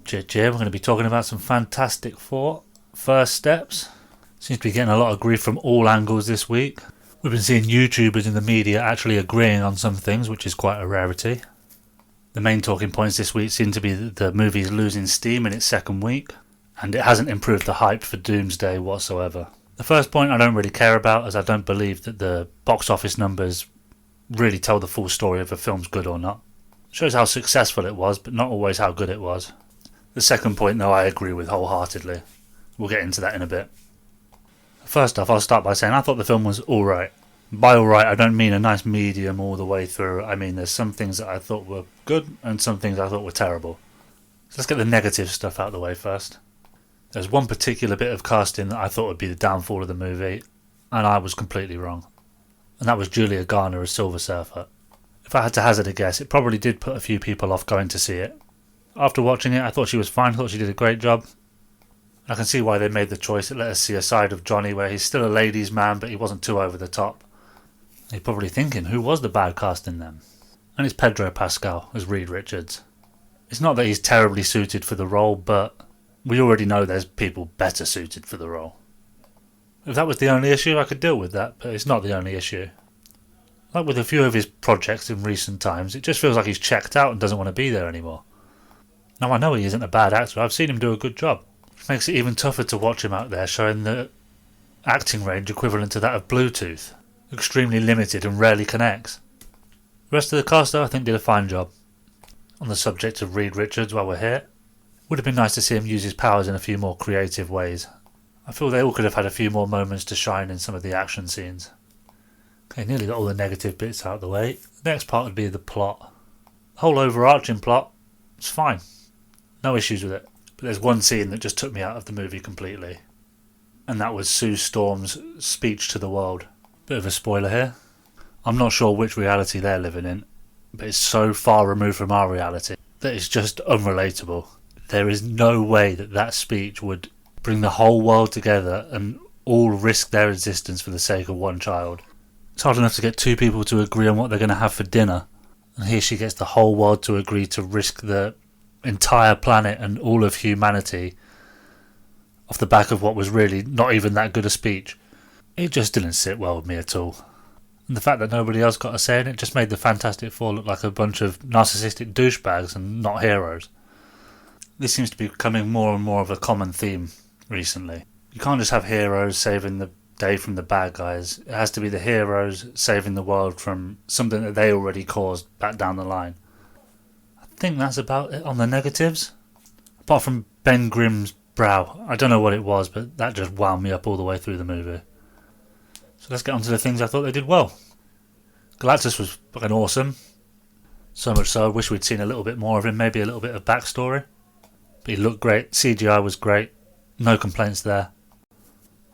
Chit We're going to be talking about some Fantastic Four first steps. Seems to be getting a lot of grief from all angles this week. We've been seeing YouTubers in the media actually agreeing on some things, which is quite a rarity. The main talking points this week seem to be that the movie's losing steam in its second week, and it hasn't improved the hype for Doomsday whatsoever. The first point I don't really care about, as I don't believe that the box office numbers really tell the full story if a film's good or not. It shows how successful it was, but not always how good it was. The second point, though, I agree with wholeheartedly. We'll get into that in a bit. First off, I'll start by saying I thought the film was alright. By alright, I don't mean a nice medium all the way through. I mean there's some things that I thought were good and some things I thought were terrible. So let's get the negative stuff out of the way first. There's one particular bit of casting that I thought would be the downfall of the movie, and I was completely wrong. And that was Julia Garner as Silver Surfer. If I had to hazard a guess, it probably did put a few people off going to see it. After watching it, I thought she was fine, I thought she did a great job. I can see why they made the choice. It let us see a side of Johnny where he's still a ladies' man, but he wasn't too over the top. You're probably thinking, who was the bad casting then? And it's Pedro Pascal as Reed Richards. It's not that he's terribly suited for the role, but we already know there's people better suited for the role. If that was the only issue, I could deal with that, but it's not the only issue. Like with a few of his projects in recent times, it just feels like he's checked out and doesn't want to be there anymore. Now I know he isn't a bad actor, I've seen him do a good job. It makes it even tougher to watch him out there showing the acting range equivalent to that of Bluetooth. Extremely limited and rarely connects. The rest of the cast though I think did a fine job. On the subject of Reed Richards while we're here, it would have been nice to see him use his powers in a few more creative ways. I feel they all could have had a few more moments to shine in some of the action scenes. Okay, nearly got all the negative bits out of the way. The next part would be the plot. The whole overarching plot, it's fine. No issues with it. But there's one scene that just took me out of the movie completely. And that was Sue Storm's speech to the world. Bit of a spoiler here. I'm not sure which reality they're living in, but it's so far removed from our reality that it's just unrelatable. There is no way that that speech would bring the whole world together and all risk their existence for the sake of one child. It's hard enough to get two people to agree on what they're going to have for dinner, and here she gets the whole world to agree to risk the entire planet and all of humanity off the back of what was really not even that good a speech. It just didn't sit well with me at all. And the fact that nobody else got a say in it just made the Fantastic Four look like a bunch of narcissistic douchebags and not heroes. This seems to be becoming more and more of a common theme recently. You can't just have heroes saving the day from the bad guys. It has to be the heroes saving the world from something that they already caused back down the line. I think that's about it on the negatives. Apart from Ben Grimm's brow. I don't know what it was, but that just wound me up all the way through the movie. So let's get on to the things I thought they did well. Galactus was fucking awesome. So much so I wish we'd seen a little bit more of him, maybe a little bit of backstory. But he looked great, CGI was great, no complaints there.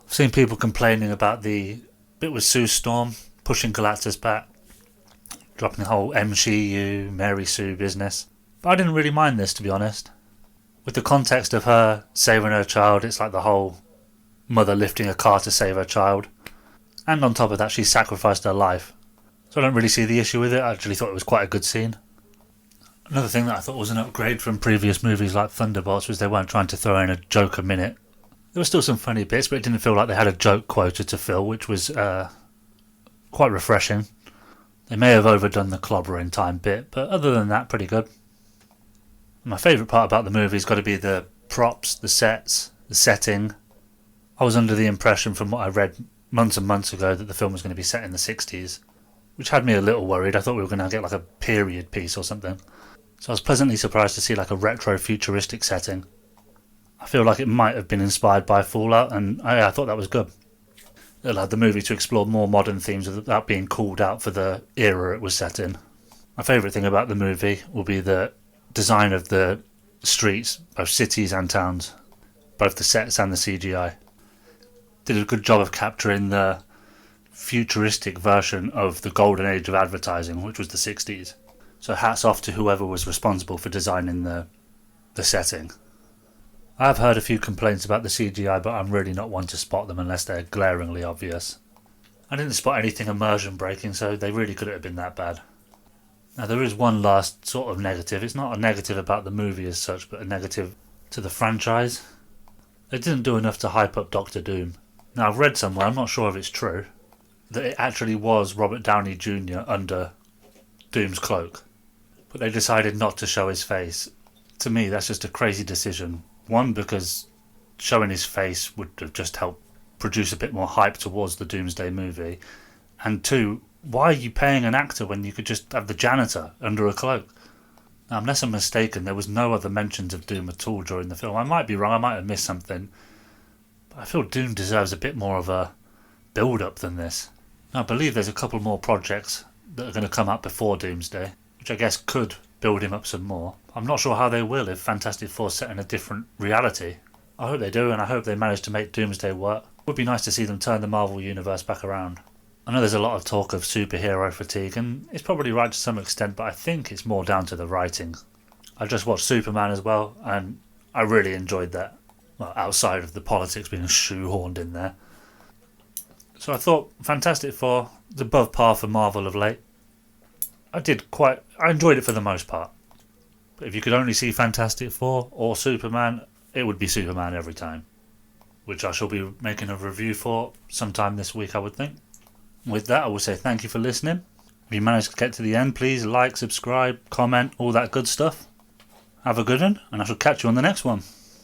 I've seen people complaining about the bit with Sue Storm, pushing Galactus back, dropping the whole MCU, Mary Sue business. But I didn't really mind this, to be honest. With the context of her saving her child, it's like the whole mother lifting a car to save her child. And on top of that, she sacrificed her life. So I don't really see the issue with it. I actually thought it was quite a good scene. Another thing that I thought was an upgrade from previous movies like Thunderbolts was they weren't trying to throw in a joke a minute. There were still some funny bits, but it didn't feel like they had a joke quota to fill, which was quite refreshing. They may have overdone the clobbering time bit, but other than that, pretty good. My favourite part about the movie's got to be the props, the sets, the setting. I was under the impression from what I read months and months ago that the film was going to be set in the 60s, which had me a little worried. I thought we were going to get like a period piece or something. So I was pleasantly surprised to see like a retro-futuristic setting. I feel like it might have been inspired by Fallout, and I thought that was good. It allowed the movie to explore more modern themes without being called out for the era it was set in. My favourite thing about the movie will be the design of the streets, both cities and towns, both the sets and the CGI. Did a good job of capturing the futuristic version of the golden age of advertising, which was the 60s. So hats off to whoever was responsible for designing the setting. I've heard a few complaints about the CGI, but I'm really not one to spot them unless they're glaringly obvious. I didn't spot anything immersion breaking, so they really couldn't have been that bad. Now there is one last sort of negative. It's not a negative about the movie as such, but a negative to the franchise. They didn't do enough to hype up Doctor Doom. Now, I've read somewhere, I'm not sure if it's true, that it actually was Robert Downey Jr. under Doom's cloak. But they decided not to show his face. To me, that's just a crazy decision. One, because showing his face would have just helped produce a bit more hype towards the Doomsday movie. And two, why are you paying an actor when you could just have the janitor under a cloak? Now, unless I'm mistaken, there was no other mentions of Doom at all during the film. I might be wrong, I might have missed something. But I feel Doom deserves a bit more of a build-up than this. Now, I believe there's a couple more projects that are going to come up before Doomsday, which I guess could build him up some more. I'm not sure how they will if Fantastic Four's set in a different reality. I hope they do, and I hope they manage to make Doomsday work. It would be nice to see them turn the Marvel Universe back around. I know there's a lot of talk of superhero fatigue, and it's probably right to some extent, but I think it's more down to the writing. I just watched Superman as well, and I really enjoyed that. Well, outside of the politics being shoehorned in there. So I thought Fantastic Four is above par for Marvel of late. I enjoyed it for the most part. But if you could only see Fantastic Four or Superman, it would be Superman every time. Which I shall be making a review for sometime this week, I would think. With that, I will say thank you for listening. If you managed to get to the end, please like, subscribe, comment, all that good stuff. Have a good one, and I shall catch you on the next one.